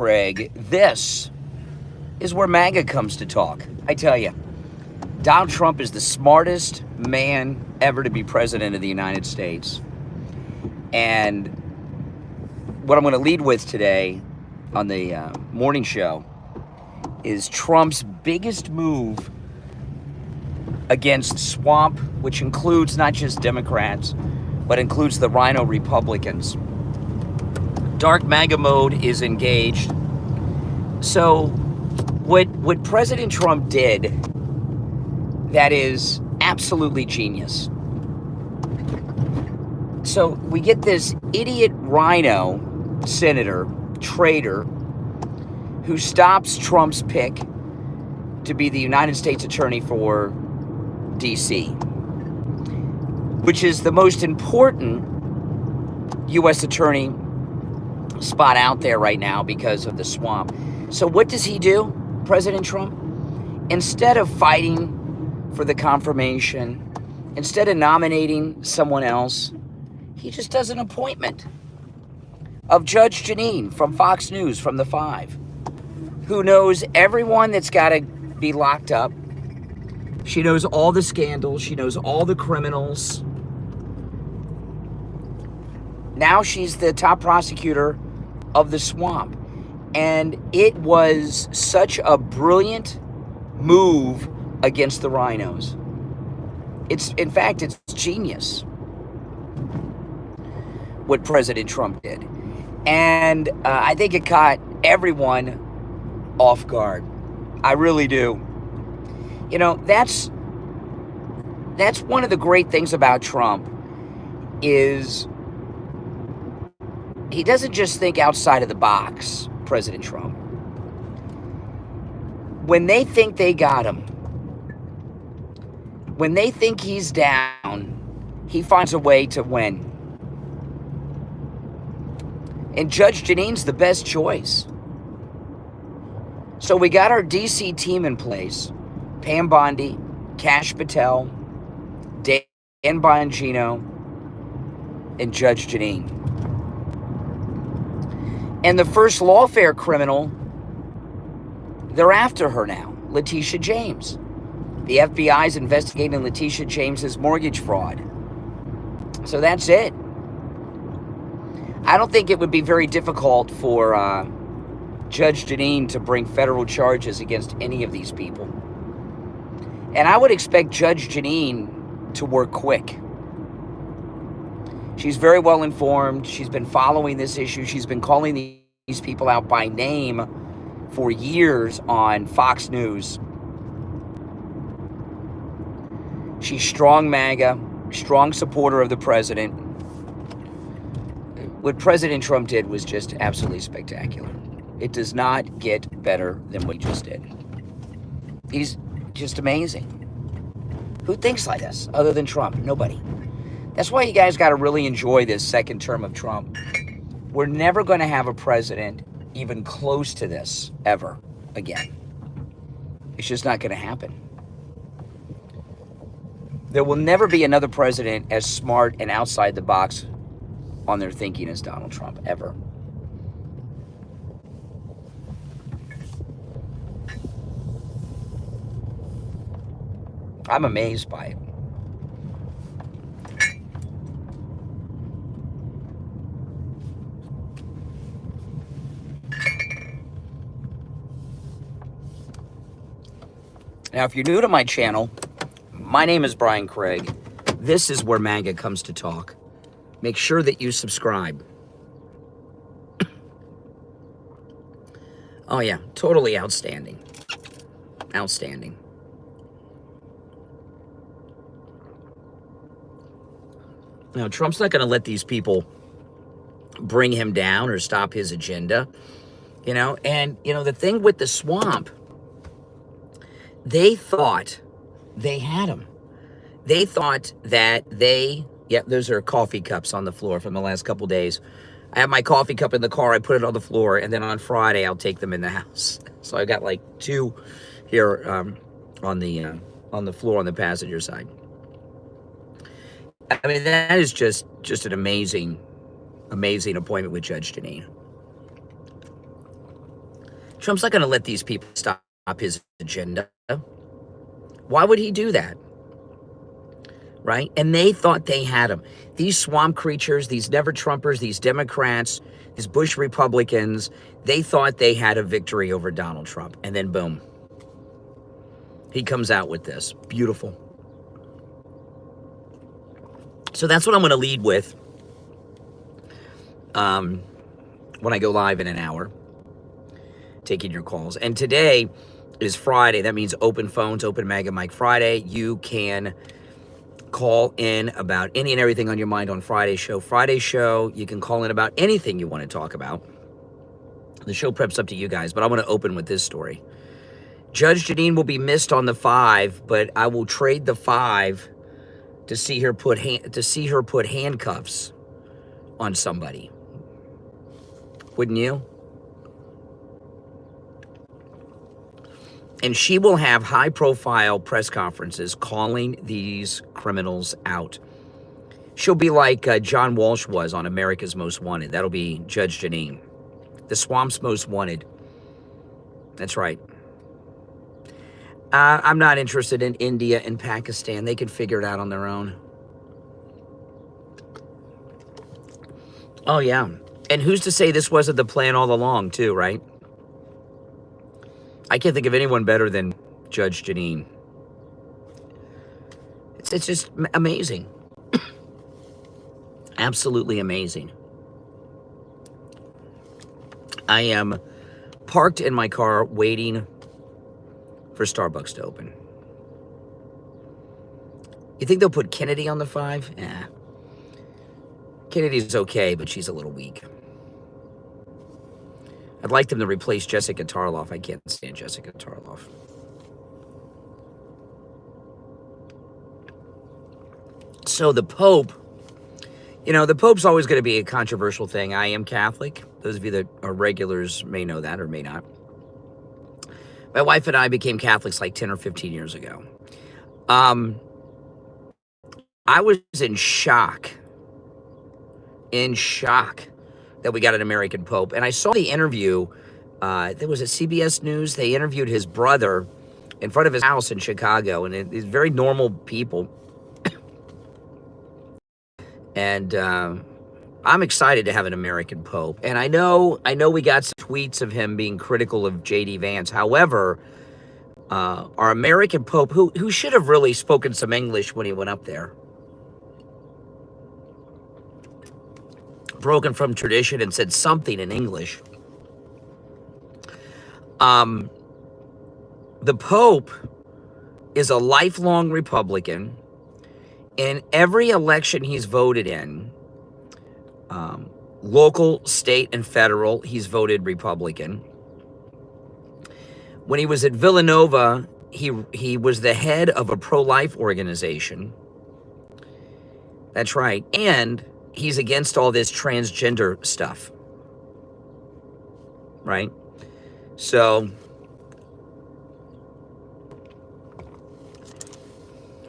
Craig. This is where MAGA comes to talk. I tell you, Donald Trump is the smartest man ever to be president of the United States. And what I'm going to lead with today on the morning show is Trump's biggest move against swamp, which includes not just Democrats, but includes the Rhino Republicans. Dark MAGA mode is engaged. So what President Trump did, that is absolutely genius. So we get this idiot Rhino senator, traitor, who stops Trump's pick to be the United States Attorney for D.C., which is the most important U.S. Attorney spot out there right now because of the swamp. So what does he do, President Trump? Instead of fighting for the confirmation, instead of nominating someone else, he just does an appointment of Judge Janine from Fox News, from the 5, who knows everyone that's got to be locked up. She knows all the scandals. She knows all the criminals. Now she's the top prosecutor of the swamp. And it was such a brilliant move against the rhinos. In fact, it's genius what President Trump did. And I think it caught everyone off guard. I really do. You know, that's one of the great things about Trump is he doesn't just think outside of the box, President Trump. When they think they got him, when they think he's down, he finds a way to win. And Judge Janine's the best choice. So we got our DC team in place. Pam Bondi, Kash Patel, Dan Bongino, and Judge Janine. And the first lawfare criminal, they're after her now, Letitia James. The FBI's investigating Letitia James's mortgage fraud. So that's it. I don't think it would be very difficult for Judge Janine to bring federal charges against any of these people. And I would expect Judge Janine to work quick. She's very well informed. She's been following this issue. She's been calling these people out by name for years on Fox News. She's strong MAGA, strong supporter of the president. What President Trump did was just absolutely spectacular. It does not get better than what he just did. He's just amazing. Who thinks like this other than Trump? Nobody. That's why you guys got to really enjoy this second term of Trump. We're never going to have a president even close to this ever again. It's just not going to happen. There will never be another president as smart and outside the box on their thinking as Donald Trump, ever. I'm amazed by it. Now, if you're new to my channel, my name is Brian Craig. This is where MAGA comes to talk. Make sure that you subscribe. Oh yeah, totally outstanding. Outstanding. Now, Trump's not going to let these people bring him down or stop his agenda, you know? And, you know, the thing with the swamp, they thought they had him. They thought that yep, those are coffee cups on the floor from the last couple days. I have my coffee cup in the car. I put it on the floor, and then on Friday, I'll take them in the house. So I got like 2 here on the floor on the passenger side. I mean, that is just an amazing appointment with Judge Janine. Trump's not going to let these people stop his agenda. Why would he do that? Right? And they thought they had him. These swamp creatures, these never-Trumpers, these Democrats, these Bush Republicans, they thought they had a victory over Donald Trump. And then boom. He comes out with this. Beautiful. So that's what I'm going to lead with when I go live in an hour, taking your calls. And today is Friday. That means open phones, open Mega Mike Friday. You can call in about any and everything on your mind on Friday's show. Friday's show, you can call in about anything you want to talk about. The show prep's up to you guys, but I want to open with this story. Judge Janine will be missed on the 5, but I will trade the 5 to see her put handcuffs on somebody. Wouldn't you? And she will have high-profile press conferences calling these criminals out. She'll be like John Walsh was on America's Most Wanted. That'll be Judge Janine. The Swamp's Most Wanted. That's right. I'm not interested in India and Pakistan. They can figure it out on their own. Oh, yeah. And who's to say this wasn't the plan all along, too, right? I can't think of anyone better than Judge Janine. It's just amazing. Absolutely amazing. I am parked in my car waiting for Starbucks to open. You think they'll put Kennedy on the 5? Yeah. Kennedy's okay, but she's a little weak. I'd like them to replace Jessica Tarloff. I can't stand Jessica Tarloff. So the Pope, you know, the Pope's always going to be a controversial thing. I am Catholic. Those of you that are regulars may know that or may not. My wife and I became Catholics like 10 or 15 years ago. I was in shock that we got an American Pope. And I saw the interview, there was at CBS News. They interviewed his brother in front of his house in Chicago. And it's very normal people. And I'm excited to have an American Pope. And I know we got some tweets of him being critical of J.D. Vance. However, our American Pope, who should have really spoken some English when he went up there, broken from tradition and said something in English. The Pope is a lifelong Republican. In every election he's voted in, local, state, and federal, he's voted Republican. When he was at Villanova, he was the head of a pro-life organization. That's right. And he's against all this transgender stuff. Right? So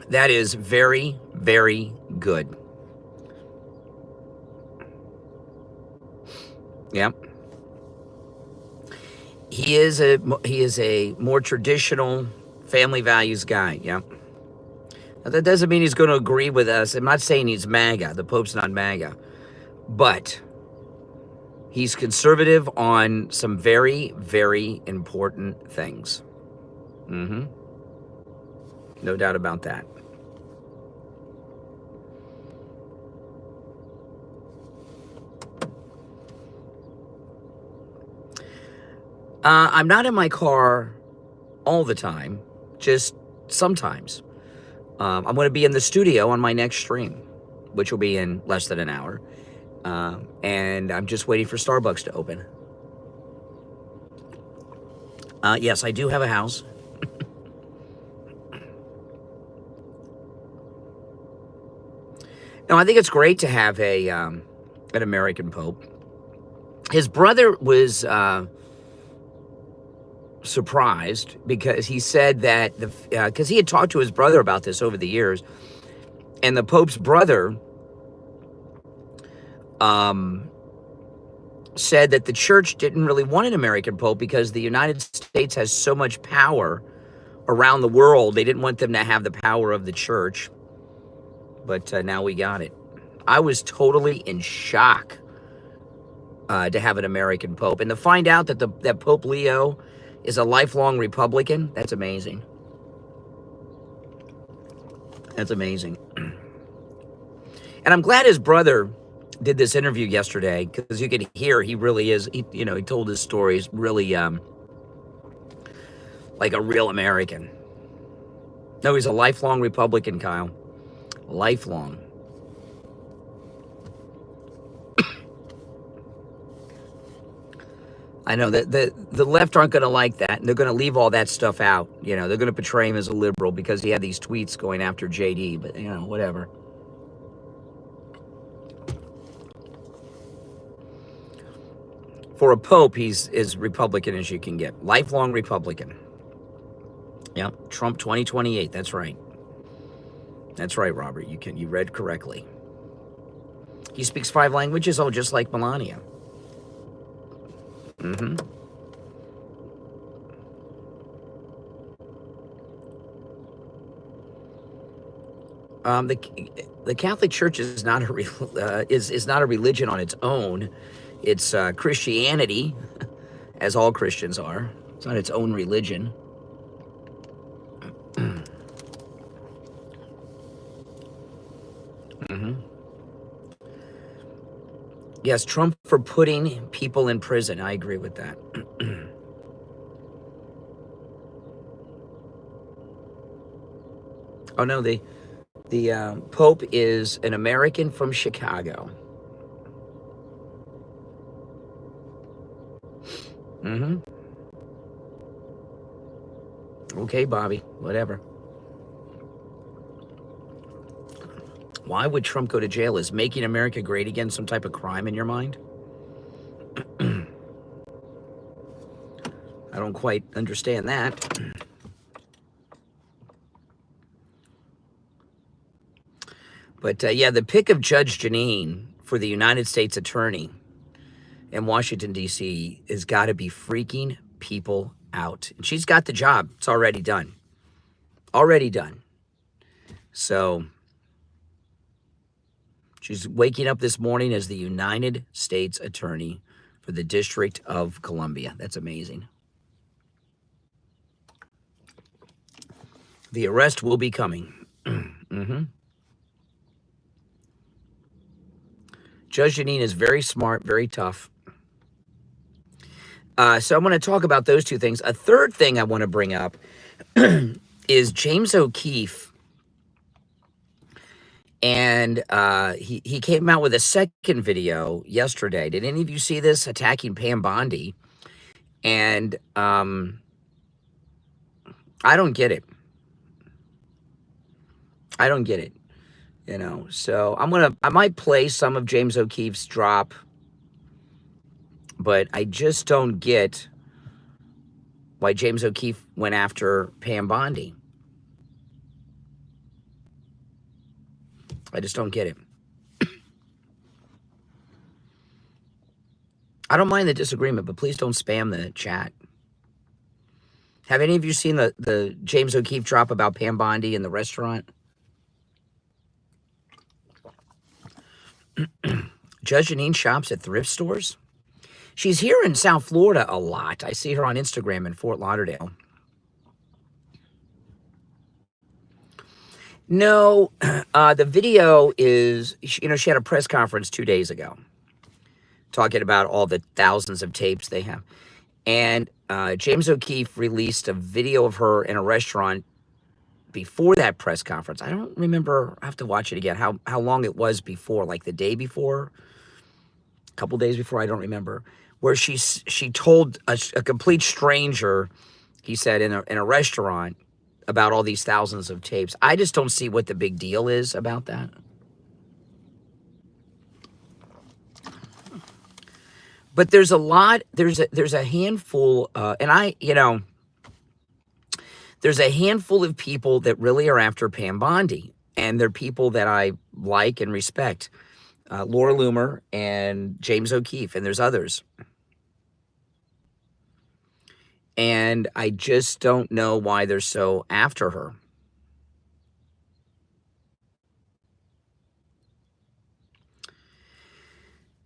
that is very, very good. Yep. He is a more traditional family values guy. Yep. Now, that doesn't mean he's going to agree with us. I'm not saying he's MAGA. The Pope's not MAGA. But he's conservative on some very, very important things. No doubt about that. I'm not in my car all the time, just sometimes. I'm going to be in the studio on my next stream, which will be in less than an hour. And I'm just waiting for Starbucks to open. Yes, I do have a house. No, I think it's great to have an American Pope. His brother was surprised because he said that because he had talked to his brother about this over the years, and the Pope's brother said that the church didn't really want an American pope because the United States has so much power around the world. They didn't want them to have the power of the church. But now we got it. I was totally in shock to have an American pope. And to find out that that Pope Leo is a lifelong Republican, that's amazing. That's amazing. And I'm glad his brother did this interview yesterday, because you could hear he really is, he told his stories really like a real American. No, he's a lifelong Republican, Kyle. Lifelong. I know that the left aren't going to like that, and they're going to leave all that stuff out. They're going to portray him as a liberal because he had these tweets going after JD, but, whatever. For a pope, he's as Republican as you can get. Lifelong Republican. Yep, Trump 2028, that's right. That's right, Robert, you read correctly. He speaks 5 languages, just like Melania. Mm-hmm. The Catholic Church is not is not a religion on its own. It's Christianity, as all Christians are. It's not its own religion. Mm-hmm. Yes, Trump for putting people in prison. I agree with that. Oh no, the Pope is an American from Chicago. Mm-hmm. Okay, Bobby, whatever. Why would Trump go to jail? Is making America great again some type of crime in your mind? I don't quite understand that. But yeah, the pick of Judge Janine for the United States Attorney in Washington, D.C. has got to be freaking people out. And she's got the job. It's already done. Already done. So she's waking up this morning as the United States Attorney for the District of Columbia. That's amazing. The arrest will be coming. Mm-hmm. Judge Janine is very smart, very tough. So I'm going to talk about those two things. A third thing I want to bring up is James O'Keefe. And he came out with a second video yesterday. Did any of you see this? Attacking Pam Bondi. And I don't get it. I don't get it. So I might play some of James O'Keefe's drop, but I just don't get why James O'Keefe went after Pam Bondi. I just don't get it. I don't mind the disagreement, but please don't spam the chat. Have any of you seen the James O'Keefe drop about Pam Bondi in the restaurant? Judge Janine shops at thrift stores. She's here in South Florida a lot. I see her on Instagram in Fort Lauderdale. No, the video is, she had a press conference 2 days ago talking about all the thousands of tapes they have. And James O'Keefe released a video of her in a restaurant before that press conference. I don't remember, I have to watch it again, how long it was before, like the day before, a couple days before, I don't remember, where she told a complete stranger, he said, in a restaurant, about all these thousands of tapes. I just don't see what the big deal is about that. But there's a lot, there's a handful, there's a handful of people that really are after Pam Bondi, and they're people that I like and respect. Laura Loomer and James O'Keefe, and there's others. And I just don't know why they're so after her.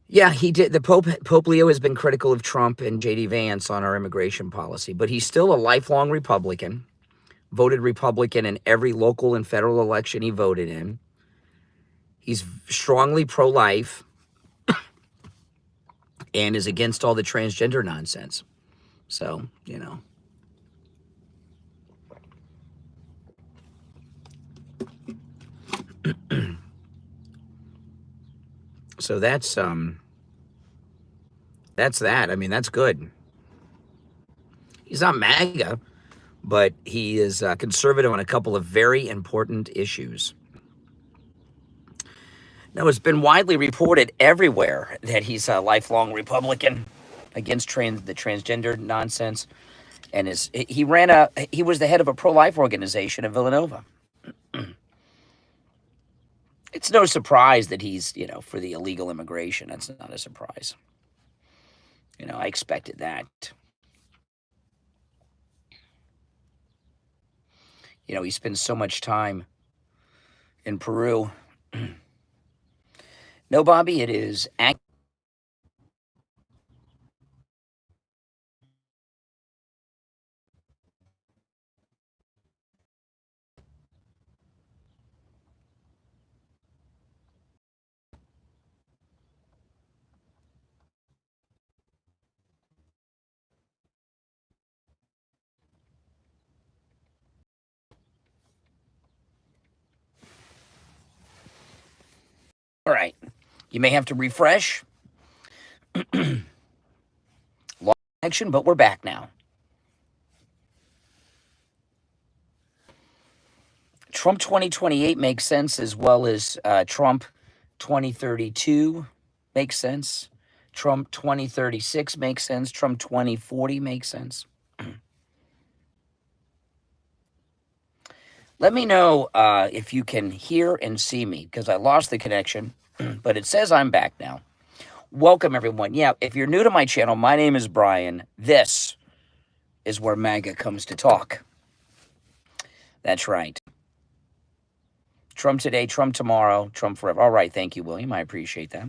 Yeah, he did. The Pope Leo has been critical of Trump and J.D. Vance on our immigration policy, but he's still a lifelong Republican, voted Republican in every local and federal election he voted in. He's strongly pro-life and is against all the transgender nonsense. So, you know. So that's that. I mean, that's good. He's not MAGA, but he is conservative on a couple of very important issues. Now, it's been widely reported everywhere that he's a lifelong Republican against the transgender nonsense, and he was the head of a pro-life organization in Villanova. It's no surprise that he's, for the illegal immigration. That's not a surprise. I expected that. He spends so much time in Peru. No, Bobby, it is all right. You may have to refresh. Long connection, but we're back now. Trump 2028 makes sense, as well as Trump 2032 makes sense. Trump 2036 makes sense. Trump 2040 makes sense. Let me know if you can hear and see me, because I lost the connection, but it says I'm back now. Welcome, everyone. Yeah, if you're new to my channel, my name is Brian. This is where MAGA comes to talk. That's right. Trump today, Trump tomorrow, Trump forever. All right, thank you, William. I appreciate that.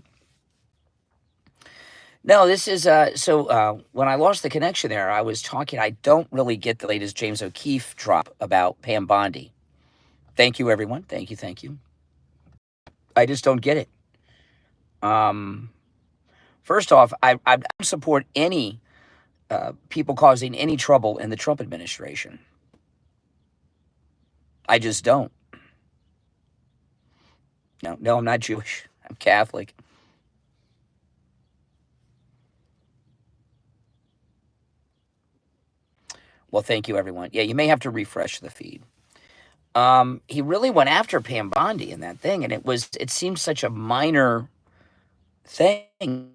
No, this is, when I lost the connection there, I was talking, I don't really get the latest James O'Keefe drop about Pam Bondi. Thank you, everyone. Thank you. I just don't get it. First off, I don't support any people causing any trouble in the Trump administration. I just don't. No, I'm not Jewish. I'm Catholic. Well, thank you, everyone. Yeah, you may have to refresh the feed. He really went after Pam Bondi in that thing, and it seemed such a minor thing.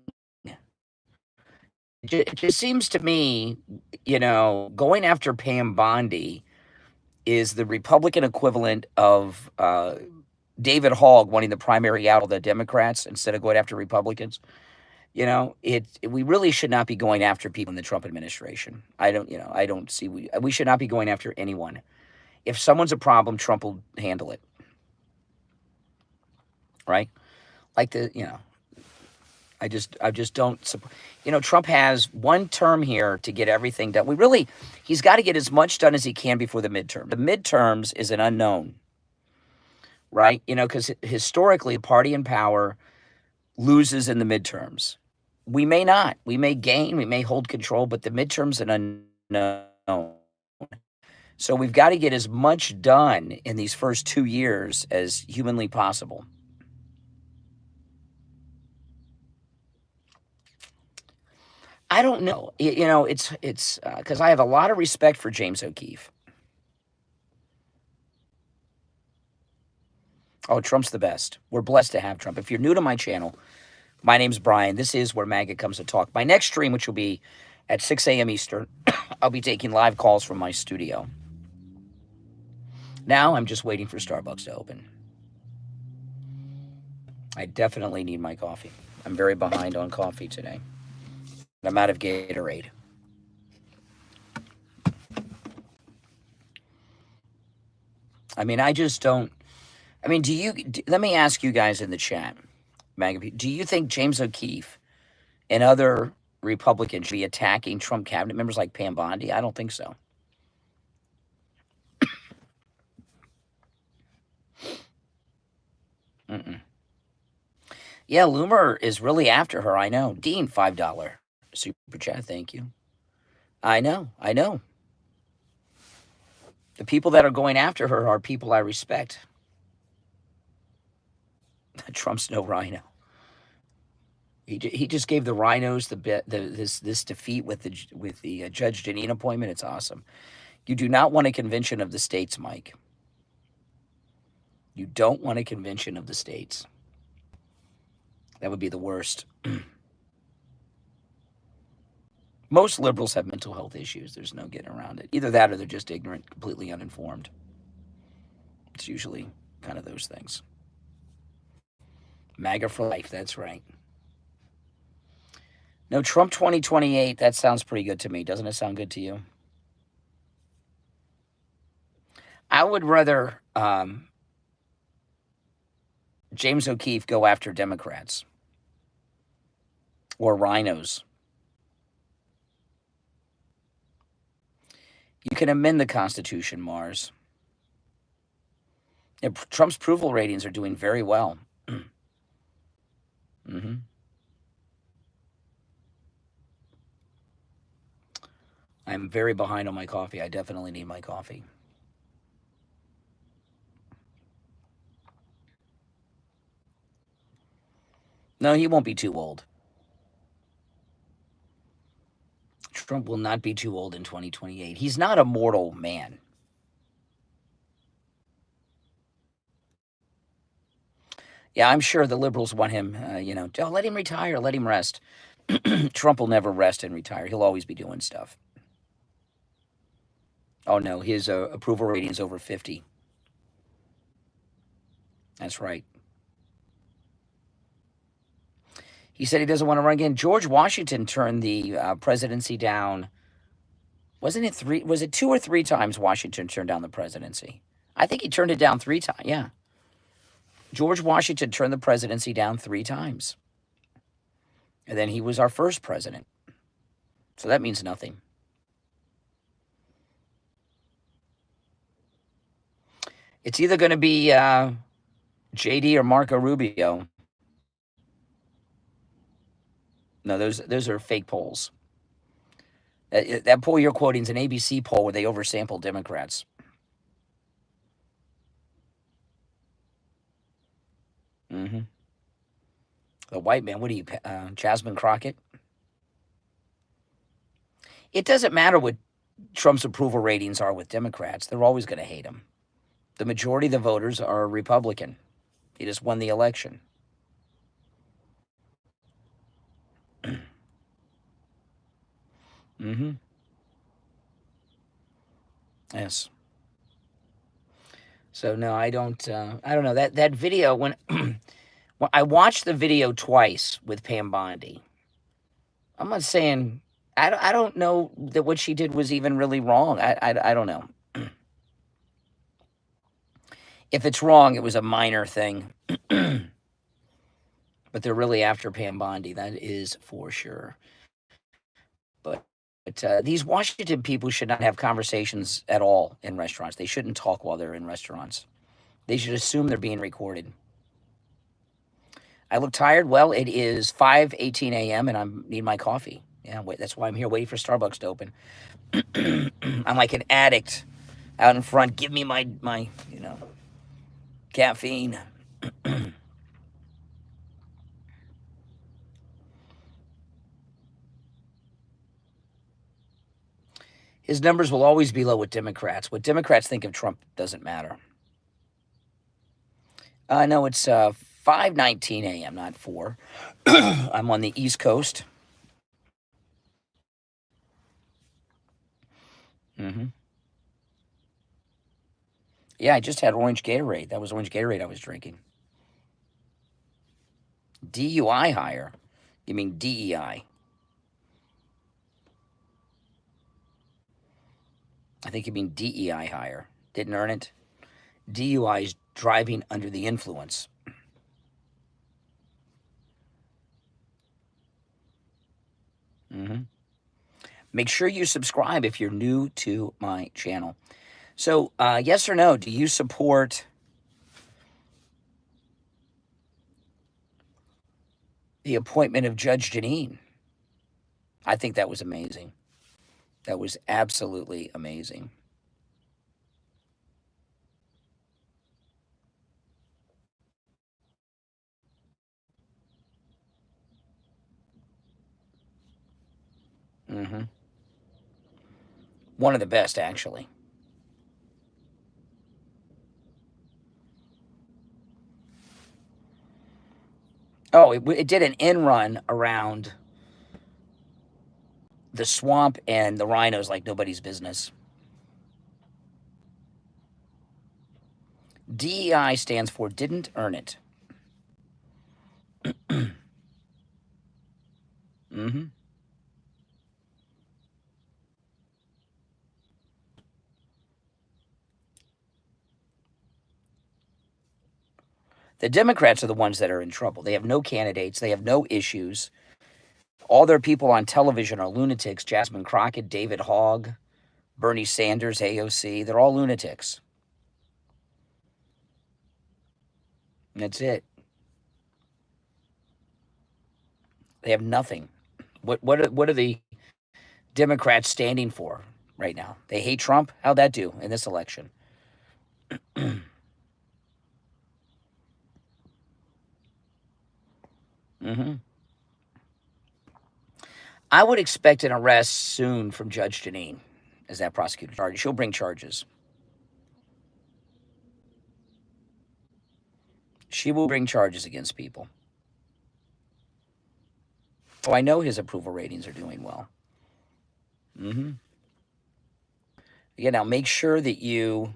It just seems to me, going after Pam Bondi is the Republican equivalent of David Hogg wanting the primary out of the Democrats instead of going after Republicans. We really should not be going after people in the Trump administration. I don't see, we should not be going after anyone. If someone's a problem, Trump will handle it. Right? Like I just don't support. Trump has one term here to get everything done. He's got to get as much done as he can before the midterm. The midterms is an unknown, right? Because historically, the party in power loses in the midterms. We may not. We may gain. We may hold control, but the midterm's an unknown. So we've got to get as much done in these first 2 years as humanly possible. I don't know. It's because I have a lot of respect for James O'Keefe. Oh, Trump's the best. We're blessed to have Trump. If you're new to my channel, my name's Brian. This is where MAGA comes to talk. My next stream, which will be at 6 a.m. Eastern, I'll be taking live calls from my studio. Now I'm just waiting for Starbucks to open. I definitely need my coffee. I'm very behind on coffee today. I'm out of Gatorade. I mean, I just don't. I mean, let me ask you guys in the chat, do you think James O'Keefe and other Republicans should be attacking Trump cabinet members like Pam Bondi? I don't think so. Mm-mm. Yeah, Loomer is really after her. I know. Dean, $5 super chat. Thank you. I know. I know. The people that are going after her are people I respect. Trump's no rhino. He just gave the rhinos this defeat with the Judge Janine appointment. It's awesome. You do not want a convention of the states, Mike. You don't want a convention of the states. That would be the worst. Most liberals have mental health issues. There's no getting around it. Either that or they're just ignorant, completely uninformed. It's usually kind of those things. MAGA for life, that's right. No, Trump 2028, that sounds pretty good to me. Doesn't it sound good to you? I would rather James O'Keefe go after Democrats or rhinos. You can amend the Constitution, Mars. Yeah, Trump's approval ratings are doing very well. Mm-hmm. I'm very behind on my coffee. I definitely need my coffee. No, he won't be too old. Trump will not be too old in 2028. He's not a mortal man. Yeah, I'm sure the liberals want him, let him retire, let him rest. Trump will never rest and retire. He'll always be doing stuff. Oh, no, his approval rating is over 50. That's right. He said he doesn't want to run again. George Washington turned the presidency down. Wasn't it three? Was it 2 or 3 times Washington turned down the presidency? I think he turned it down 3 times. Yeah. George Washington turned the presidency down 3 times. And then he was our first president. So that means nothing. It's either going to be JD or Marco Rubio. No, those are fake polls. That poll you're quoting is an ABC poll where they oversample Democrats. Mm-hmm. The white man, what are you, Jasmine Crockett? It doesn't matter what Trump's approval ratings are with Democrats. They're always going to hate him. The majority of the voters are Republican. He just won the election. Mm-hmm. Yes. So no, I don't know that video when I watched the video twice with Pam Bondi. I'm not saying I don't know that what she did was even really wrong. I don't know. If it's wrong, it was a minor thing. But they're really after Pam Bondi. That is for sure. But these Washington people should not have conversations at all in restaurants. They shouldn't talk while they're in restaurants. They should assume they're being recorded. I look tired. Well, it is 5:18 a.m. and I need my coffee. Yeah, that's why I'm here waiting for Starbucks to open. I'm like an addict out in front. Give me my caffeine. His numbers will always be low with Democrats. What Democrats think of Trump doesn't matter. No, it's 5:19 a.m., not 4. I'm on the East Coast. Mm-hmm. Yeah, I just had orange Gatorade. That was orange Gatorade I was drinking. DUI hire? You mean DEI? I think you mean DEI hire. Didn't earn it. DUI is driving under the influence. Make sure you subscribe if you're new to my channel. So, yes or no, do you support the appointment of Judge Janine? I think that was amazing. That was absolutely amazing. One of the best, actually. Oh, it did an end run around the swamp and the rhinos like nobody's business. DEI stands for didn't earn it. The Democrats are the ones that are in trouble. They have no candidates. They have no issues. All their people on television are lunatics. Jasmine Crockett, David Hogg, Bernie Sanders, AOC. They're all lunatics. That's it. They have nothing. What are the Democrats standing for right now? They hate Trump. How'd that do in this election? I would expect an arrest soon from Judge Janine as that prosecutor charges. She'll bring charges. She will bring charges against people. Oh, I know his approval ratings are doing well. Yeah, now make sure that you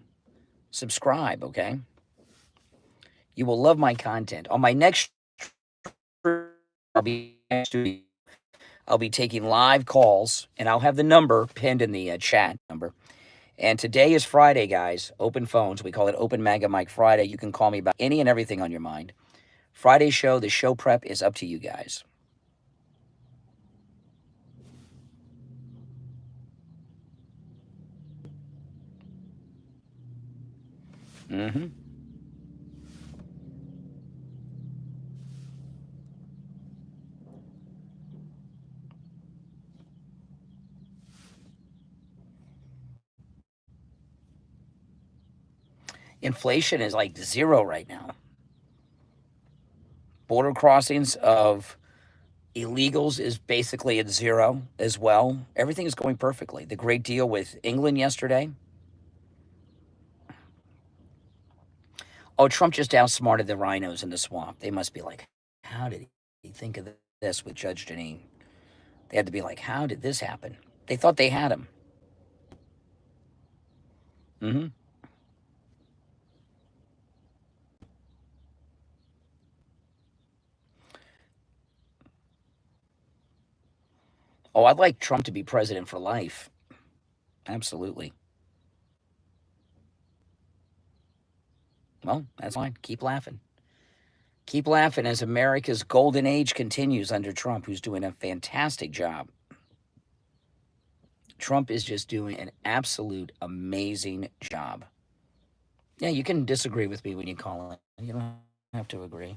subscribe, okay? You will love my content. On my next, I'll be taking live calls, and I'll have the number pinned in the chat number. And today is Friday, guys. Open phones. We call it Open MAGA Mike Friday. You can call me about any and everything on your mind. Friday show, the show prep is up to you guys. Inflation is like zero right now. Border crossings of illegals is basically at zero as well. Everything is going perfectly. The great deal with England yesterday. Oh, Trump just outsmarted the rhinos in the swamp. They must be like, how did he think of this with Judge Janine? They had to be like, how did this happen? They thought they had him. Oh, I'd like Trump to be president for life. Absolutely. Well, that's fine. Keep laughing. Keep laughing as America's golden age continues under Trump, who's doing a fantastic job. Trump is just doing an absolute amazing job. Yeah, you can disagree with me when you call it. You don't have to agree.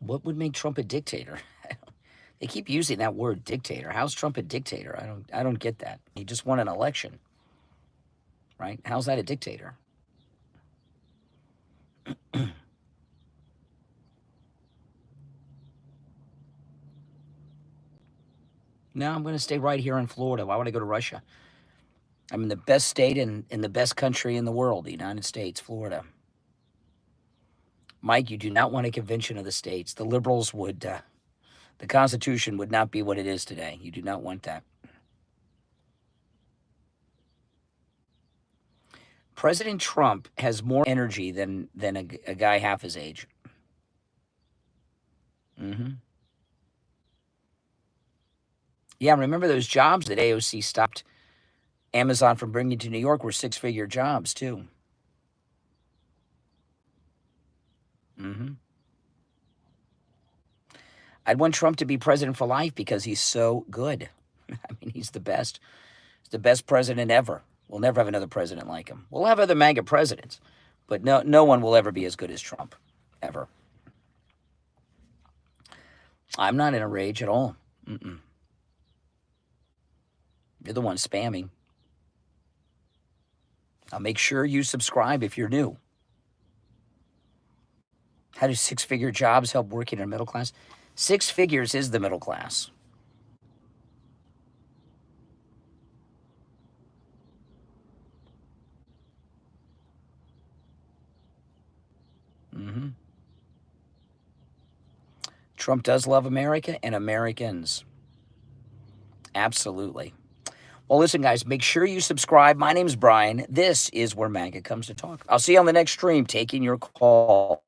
What would make Trump a dictator? They keep using that word dictator. How's Trump a dictator? I don't get that. He just won an election. Right? How's that a dictator? No, I'm going to stay right here in Florida. Why would I go to Russia? I'm in the best state in the best country in the world, the United States, Florida. Mike, you do not want a convention of the states. The liberals would, the Constitution would not be what it is today. You do not want that. President Trump has more energy than a guy half his age. Yeah, remember those jobs that AOC stopped Amazon from bringing to New York were six-figure jobs, too. I'd want Trump to be president for life because he's so good. I mean, he's the best. He's the best president ever. We'll never have another president like him. We'll have other MAGA presidents, but no one will ever be as good as Trump, ever. I'm not in a rage at all. You're the one spamming. Now make sure you subscribe if you're new. How do six-figure jobs help working in the middle class? 6 figures is the middle class. Trump does love America and Americans. Absolutely. Well, listen, guys, make sure you subscribe. My name's Brian. This is where MAGA comes to talk. I'll see you on the next stream taking your calls.